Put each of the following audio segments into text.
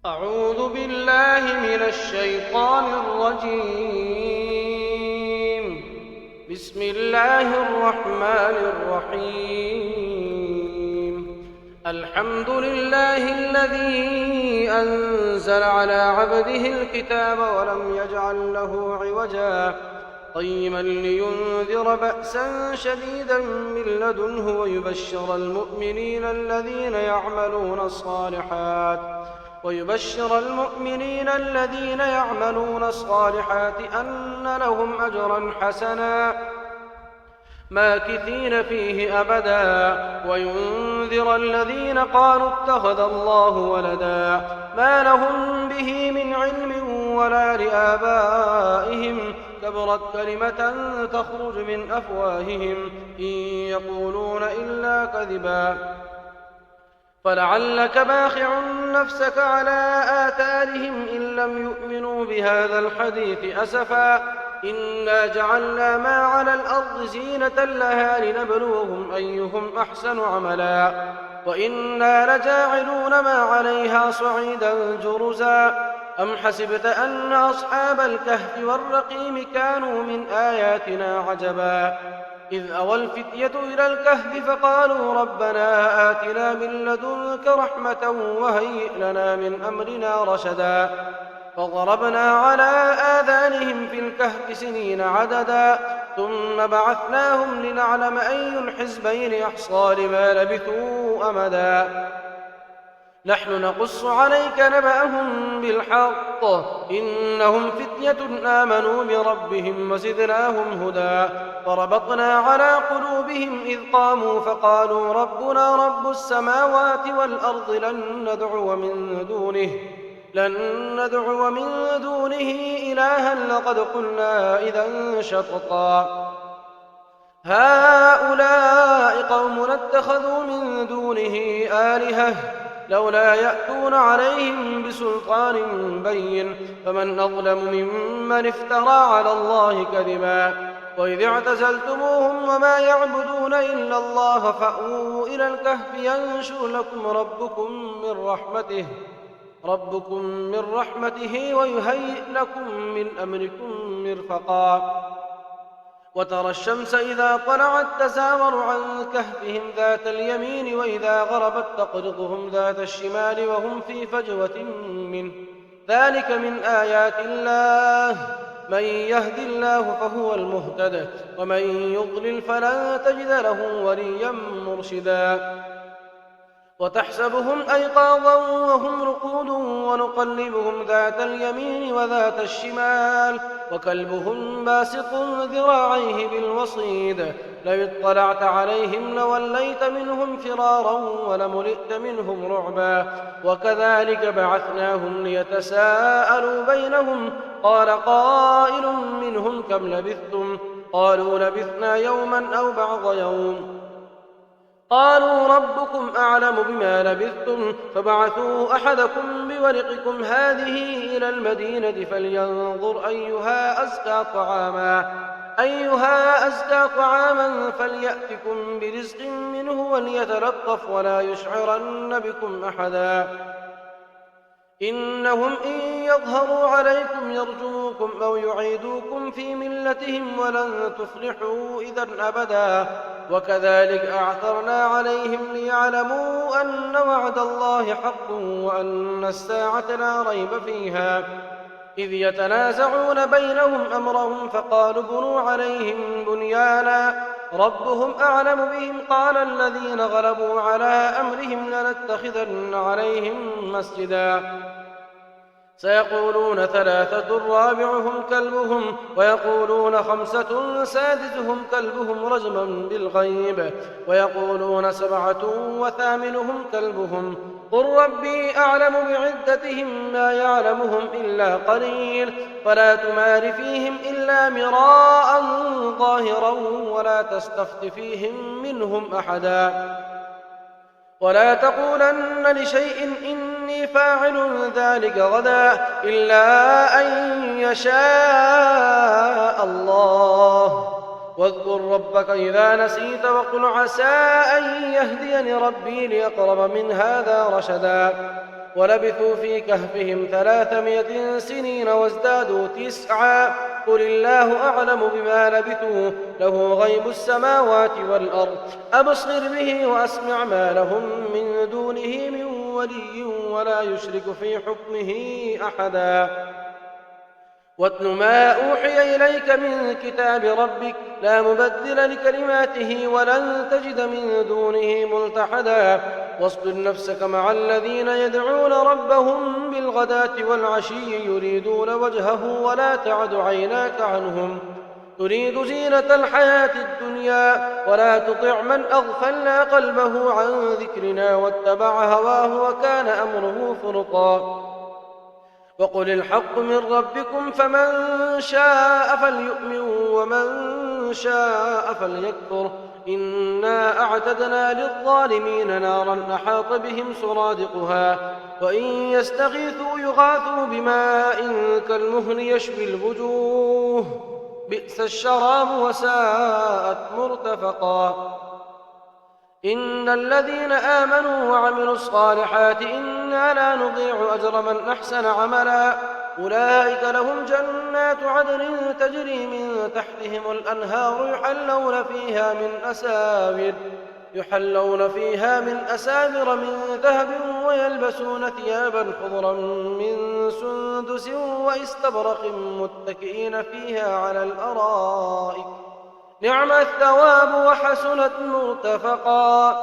أعوذ بالله من الشيطان الرجيم. بسم الله الرحمن الرحيم. الحمد لله الذي أنزل على عبده الكتاب ولم يجعل له عوجا قيما لينذر بأسا شديدا من لدنه ويبشر المؤمنين الذين يعملون الصالحات أن لهم أجرا حسنا ماكثين فيه أبدا وينذر الذين قالوا اتخذ الله ولدا ما لهم به من علم ولا لآبائهم كبرت كلمة تخرج من أفواههم إن يقولون إلا كذبا فلعلك باخع نفسك على آثارهم إن لم يؤمنوا بهذا الحديث أسفا إنا جعلنا ما على الأرض زينة لها لنبلوهم أيهم أحسن عملا وإنا لجاعلون ما عليها صعيدا جرزا أم حسبت أن أصحاب الكهف والرقيم كانوا من آياتنا عجبا إذ أوى الفتية إلى الكهف فقالوا ربنا آتنا من لدنك رحمة وهيئ لنا من أمرنا رشدا فضربنا على آذانهم في الكهف سنين عددا ثم بعثناهم لنعلم أي الحزبين أحصى لما لبثوا أمدا نحن نقص عليك نبأهم بالحق إنهم فتية آمنوا بربهم وزدناهم هدى فربطنا على قلوبهم إذ قاموا فقالوا ربنا رب السماوات والأرض لن ندعو من دونه إلها لقد قلنا إذا شططا هؤلاء قوم اتخذوا من دونه آلهة لولا يأتون عليهم بسلطان بين فمن أظلم ممن افترى على الله كذبا وإذ اعتزلتموهم وما يعبدون إلا الله فأووا إلى الكهف ينشر لكم ربكم من رحمته ويهيئ لكم من أمركم مرفقا وترى الشمس إذا طلعت تزاور عن كهفهم ذات اليمين وإذا غربت تقرضهم ذات الشمال وهم في فجوة منه ذلك من آيات الله من يهد الله فهو المهتد ومن يضلل فلن تجد له وليا مرشدا وتحسبهم أيقاظا وهم رقود ونقلبهم ذات اليمين وذات الشمال وكلبهم باسط ذراعيه بالوصيد لو اطلعت عليهم لوليت منهم فرارا ولملئت منهم رعبا وكذلك بعثناهم ليتساءلوا بينهم قال قائل منهم كم لبثتم قالوا لبثنا يوما أو بعض يوم قالوا ربكم أعلم بما لبثتم فبعثوا أحدكم بورقكم هذه إلى المدينة فلينظر أيها أزكى طعاما فليأتكم برزق منه وليتلطف ولا يشعرن بكم أحدا إنهم إن يظهروا عليكم يرجموكم أو يعيدوكم في ملتهم ولن تفلحوا إذا أبدا وكذلك أعثرنا عليهم ليعلموا أن وعد الله حق وأن الساعة لا ريب فيها إذ يتنازعون بينهم أمرهم فقالوا بنوا عليهم بنيانا ربهم أعلم بهم قال الذين غلبوا على أمرهم لنتخذن عليهم مسجدا سيقولون ثلاثة رابعهم كلبهم ويقولون خمسة سادسهم كلبهم رجما بالغيب ويقولون سبعة وثامنهم كلبهم قل ربي أعلم بعدتهم ما يعلمهم إلا قليل فلا تمار فيهم إلا مراء ظاهرا ولا تستفت فيهم منهم أحدا ولا تقولن لشيء إني فاعل ذلك غدا إلا أن يشاء الله واذكر ربك إذا نسيت وقل عسى أن يهديني ربي لأقرب من هذا رشدا ولبثوا في كهفهم 300 سنين وازدادوا 9. قل الله أعلم بما لبثوا له غيب السماوات والأرض أبصر به وأسمع ما لهم من دونه من ولي ولا يشرك في حكمه أحدا. واتل ما أوحي إليك من كتاب ربك لا مبدل لكلماته ولن تجد من دونه ملتحدا. واصبر نفسك مع الذين يدعون ربهم بالغداة والعشي يريدون وجهه ولا تعد عيناك عنهم تريد زينة الحياة الدنيا ولا تطع من أغفلنا قلبه عن ذكرنا واتبع هواه وكان أمره فرطا. وقل الحق من ربكم فمن شاء فليؤمن ومن شاء فليكفر إنا أعتدنا للظالمين نارا أحاط بهم سرادقها وإن يستغيثوا يغاثوا بماء كالمهل يشوي الوجوه بئس الشراب وساءت مرتفقا. إن الذين آمنوا وعملوا الصالحات إنا لا نضيع أجر من أحسن عملا أولئك لهم جنات عدن تجري من تحتهم الأنهار يحلون فيها من أساور من ذهب ويلبسون ثيابا خضرا من سندس واستبرق متكئين فيها على الأرائك نعم الثواب وحسنت مرتفقا.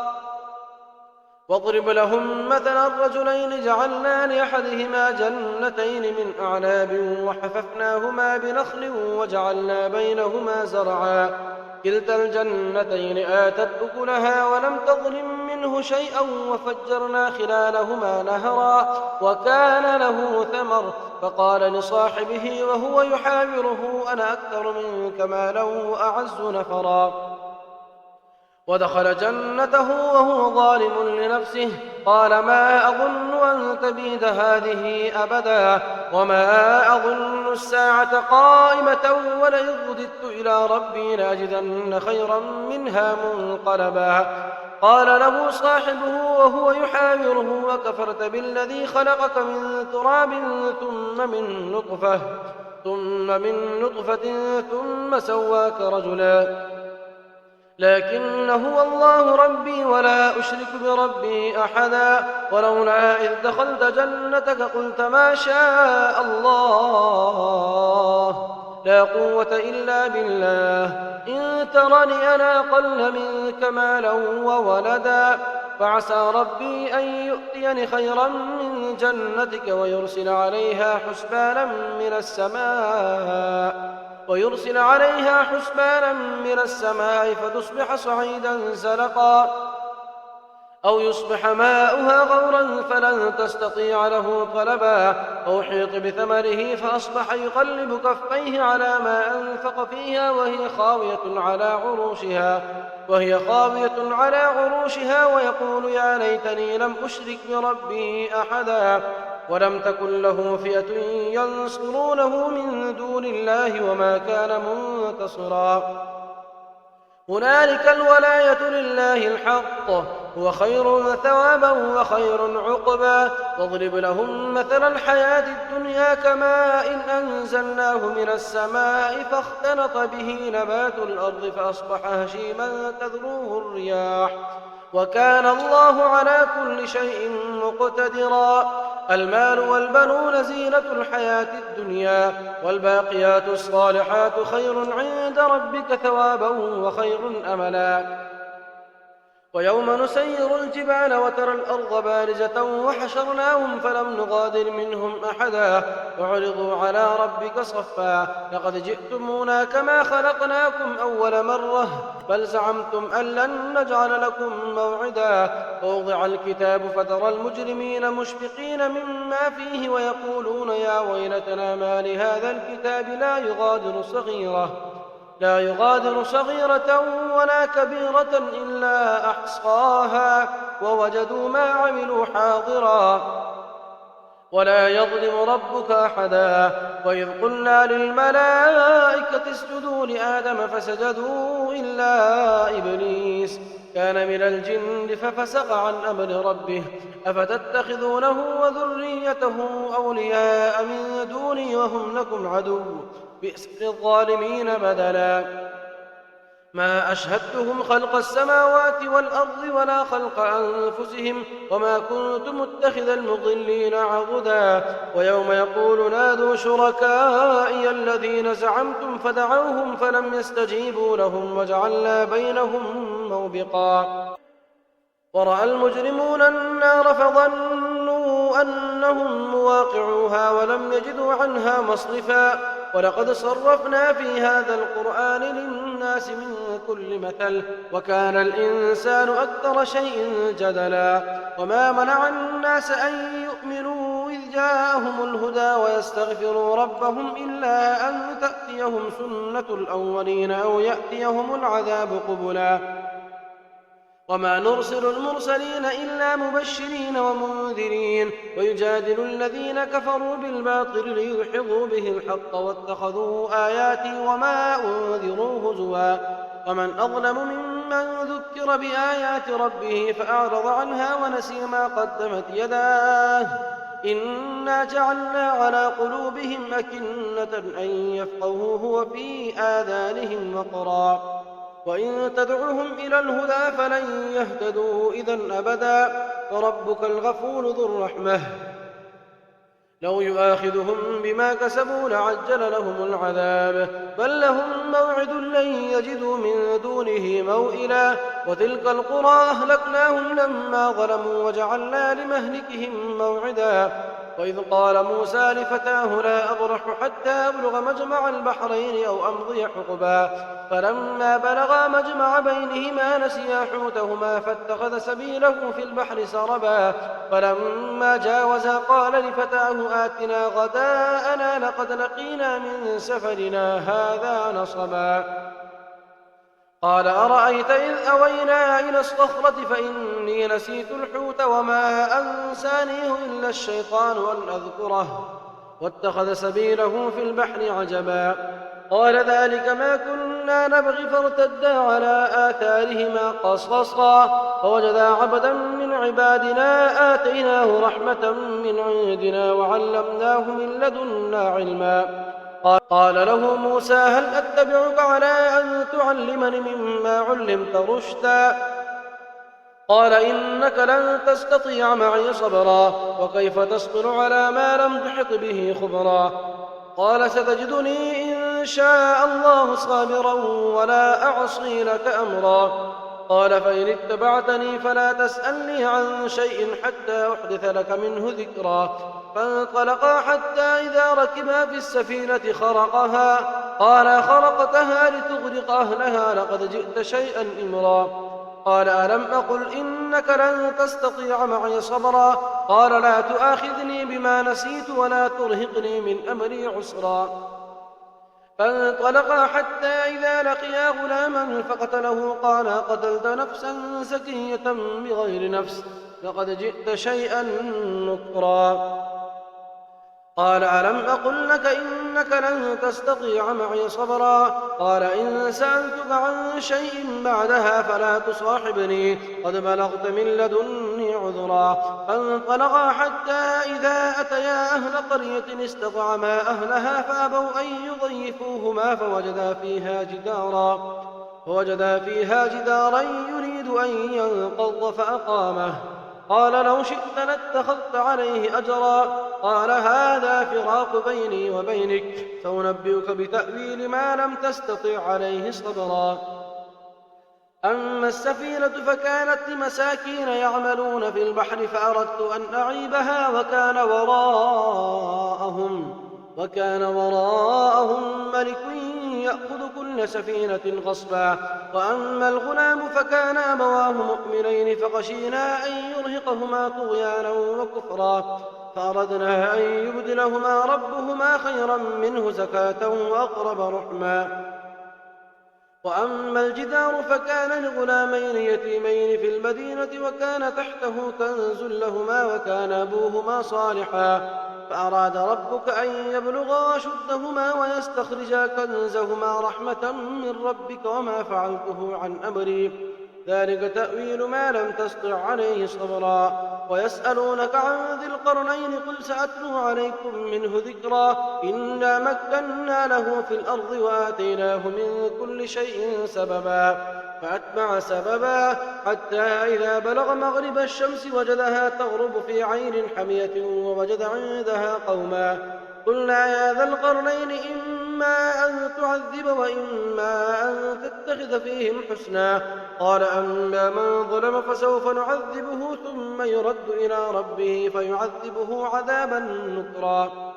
واضرب لهم مثلا الرجلين جعلنا لأحدهما جنتين من أعناب وحففناهما بنخل وجعلنا بينهما زرعا كلتا الجنتين آتت أكلها ولم تظلم منه شيئا وفجرنا خلالهما نهرا وكان له ثمر فقال لصاحبه وهو يحاوره أنا أكثر منك مالا وأعز نفرا. ودخل جنته وهو ظالم لنفسه قال ما أظن أن تبيد هذه أبدا وما أظن الساعة قائمة ولئن رددت إلى ربي لأجدن خيرا منها منقلبا. قال له صاحبه وهو يحاوره وكفرت بالذي خلقك من تراب ثم من نطفة ثم سواك رجلا لكن هو الله ربي ولا أشرك بربي أحدا. ولولا إذ دخلت جنتك قلت ما شاء الله لا قوة إلا بالله إن ترني أنا أقل منك مالا وولدا فعسى ربي أن يؤتيني خيرا من جنتك ويرسل عليها حسبانا من السماء فتصبح صعيدا زلقا أو يصبح ماؤها غورا فلن تستطيع له طلبا أو حيط بثمره فأصبح يقلب كفيه على ما أنفق فيها وهي خاوية على عروشها ويقول يا ليتني لم أشرك بربي أحدا. ولم تكن له فئة ينصرونه من دون الله وما كان منتصرا. هنالك الولاية لله الحق هو خير ثوابا وخير عقبا. واضرب لهم مثل الحياة الدنيا كماء إن أنزلناه من السماء فاختلط به نبات الأرض فأصبح هشيما تذروه الرياح وكان الله على كل شيء مقتدرا. المال والبنون زينة الحياة الدنيا والباقيات الصالحات خير عند ربك ثوابا وخير أملا. ويوم نسير الجبال وترى الأرض بارزة وحشرناهم فلم نغادر منهم أحدا وعرضوا على ربك صفا لقد جئتمونا كما خلقناكم أول مرة بل زعمتم أن لن نجعل لكم موعدا. ووضع الكتاب فترى المجرمين مشفقين مما فيه ويقولون يا ويلتنا ما لهذا الكتاب لا يغادر صغيرة ولا كبيرة إلا أحصاها ووجدوا ما عملوا حاضرا ولا يظلم ربك أحدا. وإذ قلنا للملائكة اسجدوا لآدم فسجدوا إلا إبليس كان من الجن ففسق عن أمر ربه أفتتخذونه وذريته أولياء من دوني وهم لكم عدو بئس للظالمين بدلا. ما أشهدتهم خلق السماوات والأرض ولا خلق أنفسهم وما كنت متخذ المضلين عضدا. ويوم يقول نادوا شركائي الذين زعمتم فدعوهم فلم يستجيبوا لهم وجعلنا بينهم موبقا. ورأى المجرمون النار فظنوا أنهم مواقعوها ولم يجدوا عنها مصرفا. ولقد صرفنا في هذا القرآن للناس من كل مثل وكان الإنسان أكثر شيء جدلا. وما منع الناس أن يؤمنوا إذ جاءهم الهدى ويستغفروا ربهم إلا أن تأتيهم سنة الأولين أو يأتيهم العذاب قبلا. وما نرسل المرسلين إلا مبشرين ومنذرين ويجادل الذين كفروا بالباطل ليدحضوا به الحق واتخذوا آياتي وما أنذروا هزوا. ومن أظلم ممن ذكر بآيات ربه فأعرض عنها ونسي ما قدمت يداه إنا جعلنا على قلوبهم أكنة أن يفقهوه وفي آذانهم وقرا وإن تدعوهم إلى الهدى فلن يهتدوا إذن أبدا. فربك الغفور ذو الرحمة لو يؤاخذهم بما كسبوا لعجل لهم العذاب بل لهم موعد لن يجدوا من دونه موئلا. وتلك القرى أهلكناهم لما ظلموا وجعلنا لمهلكهم موعدا. وإذ قال موسى لفتاه لا أبرح حتى أبلغ مجمع البحرين أو أمضي حقبا فلما بلغا مجمع بينهما نسيا حوتهما فاتخذ سبيله في البحر سربا. فلما جاوزا قال لفتاه آتنا غداءنا لقد لقينا من سفرنا هذا نصبا. قال أرأيت إذ أوينا إلى الصخرة فإني نسيت الحوت وما أنسانيه إلا الشيطان أن أذكره واتخذ سبيله في البحر عجبا. قال ذلك ما كنا نبغي فارتدا على آثارهما قصصا فوجدا عبدا من عبادنا آتيناه رحمة من عندنا وعلمناه من لدنا علما. قال له موسى هل أتبعك على أن تعلمني مما علمت رشدا قال إنك لن تستطيع معي صبرا وكيف تصبر على ما لم تحط به خبرا. قال ستجدني إن شاء الله صابرا ولا أعصي لك أمرا. قال فإن اتبعتني فلا تسألني عن شيء حتى أحدث لك منه ذكرا. فانطلقا حتى إذا ركبا في السفينة خرقها قال خرقتها لتغرق أهلها لقد جئت شيئا إمرا. قال ألم أقل إنك لن تستطيع معي صبرا قال لا تؤاخذني بما نسيت ولا ترهقني من أمري عسرا. فانطلقا حتى إذا لقيا غلاما فقتله قال قتلت نفسا زكية بغير نفس لقد جئت شيئا نكرا. قال ألم أقل لك إنك لن تستطيع معي صبرا قال إن سألتك عن شيء بعدها فلا تصاحبني قد بلغت من لدني عذرا. فانطلقا حتى إذا أتيا أهل قرية استطعما أهلها فأبوا أن يضيفوهما فوجدا فيها جدارا يريد أن ينقض فأقامه. قال لو شئت لاتخذت عليه أجرا قال هذا فراق بيني وبينك سأنبئك بتأويل ما لم تستطع عليه صبرا. أما السفينة فكانت لمساكين يعملون في البحر فأردت أن أعيبها وكان وراءهم ملك يأخذ كل سفينة غصبا. وأما الغلام فكان أبواه مؤمنين فخشينا أن يرهقهما طغيانا وكفرا فأردنا أن يبدلهما ربهما خيرا منه زكاة وأقرب رحما. وأما الجدار فكان لغلامين يتيمين في المدينة وكان تحته كنز لهما وكان أبوهما صالحا فأراد ربك أن يبلغا أشدهما ويستخرجا كنزهما رحمة من ربك وما فعلته عن أمري ذلك تأويل ما لم تسطع عليه صبرا ويسألونك عن ذي القرنين قل سأتلو عليكم منه ذكرا إنا مكنا له في الأرض وآتيناه من كل شيء سببا فأتبع سببا حتى إذا بلغ مغرب الشمس وجدها تغرب في عين حمية ووجد عندها قوما قلنا يا ذا القرنين إما أن تعذب وإما أن تتخذ فيهم حسنا قال أما من ظلم فسوف نعذبه ثم يرد إلى ربه فيعذبه عذابا نكرا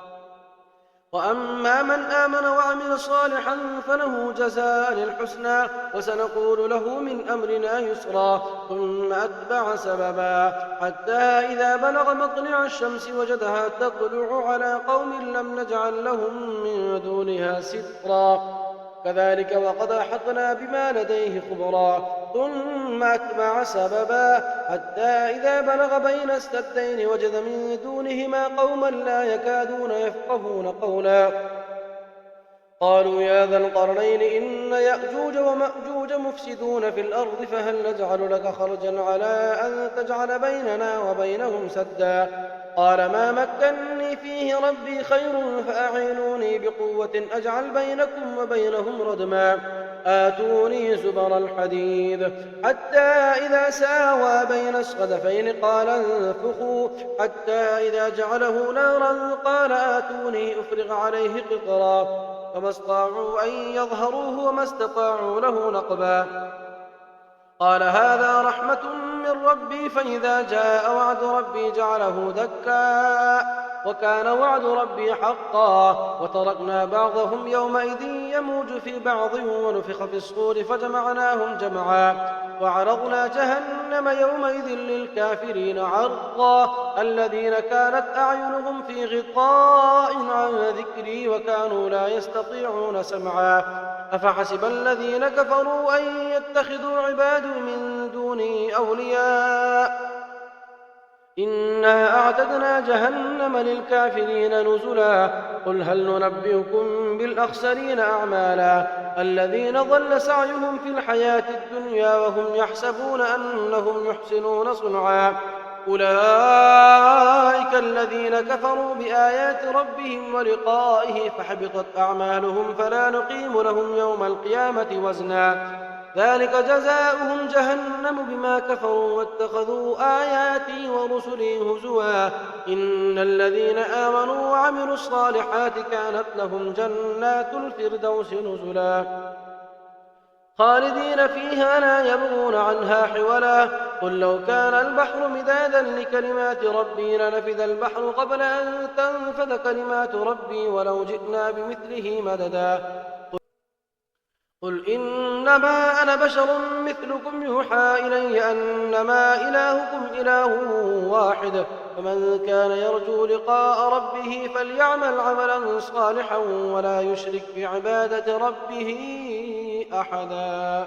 وأما من آمن وعمل صالحا فله جزاء الحسنى وسنقول له من أمرنا يسرا ثم أتبع سببا حتى إذا بلغ مطلع الشمس وجدها تطلع على قوم لم نجعل لهم من دونها سترا كذلك وقد أحطنا بما لديه خبرا ثم أتبع سببا حتى إذا بلغ بين السدين وجد من دونهما قوما لا يكادون يفقهون قولا قالوا يا ذا القرنين إن يأجوج ومأجوج مفسدون في الأرض فهل نجعل لك خرجا على أن تجعل بيننا وبينهم سدا قال ما مكنني فيه ربي خير فأعينوني بقوة أجعل بينكم وبينهم ردما آتوني زبر الحديد حتى إذا ساوى بين الصدفين قال انفخوا حتى إذا جعله نارا قال آتوني أفرغ عليه قطرا فما استطاعوا أن يظهروه وما استطاعوا له نقبا قال هذا رحمة من ربي فإذا جاء وعد ربي جعله دكا وكان وعد ربي حقا وتركنا بعضهم يومئذ يموج في بعض ونفخ في الصور فجمعناهم جمعا وعرضنا جهنم يومئذ للكافرين عرضا الذين كانت أعينهم في غطاء عن ذكري وكانوا لا يستطيعون سمعا أفحسب الذين كفروا أن يتخذوا عبادي من دوني أولياء إنا أعتدنا جهنم للكافرين نزلا قل هل ننبئكم بالأخسرين أعمالا الذين ضل سعيهم في الحياة الدنيا وهم يحسبون أنهم يحسنون صنعا أولئك الذين كفروا بآيات ربهم ولقائه فحبطت أعمالهم فلا نقيم لهم يوم القيامة وزنا ذلك جزاؤهم جهنم بما كفروا واتخذوا آياتي ورسلي هزوا إن الذين آمنوا وعملوا الصالحات كانت لهم جنات الفردوس نزلا خالدين فيها لا يبغون عنها حولا قل لو كان البحر مدادا لكلمات ربي لنفذ البحر قبل أن تنفذ كلمات ربي ولو جئنا بمثله مددا قل إنما أنا بشر مثلكم يوحى إلي أنما إلهكم إله واحد فمن كان يرجو لقاء ربه فليعمل عملا صالحا ولا يشرك بعبادة ربه أحدا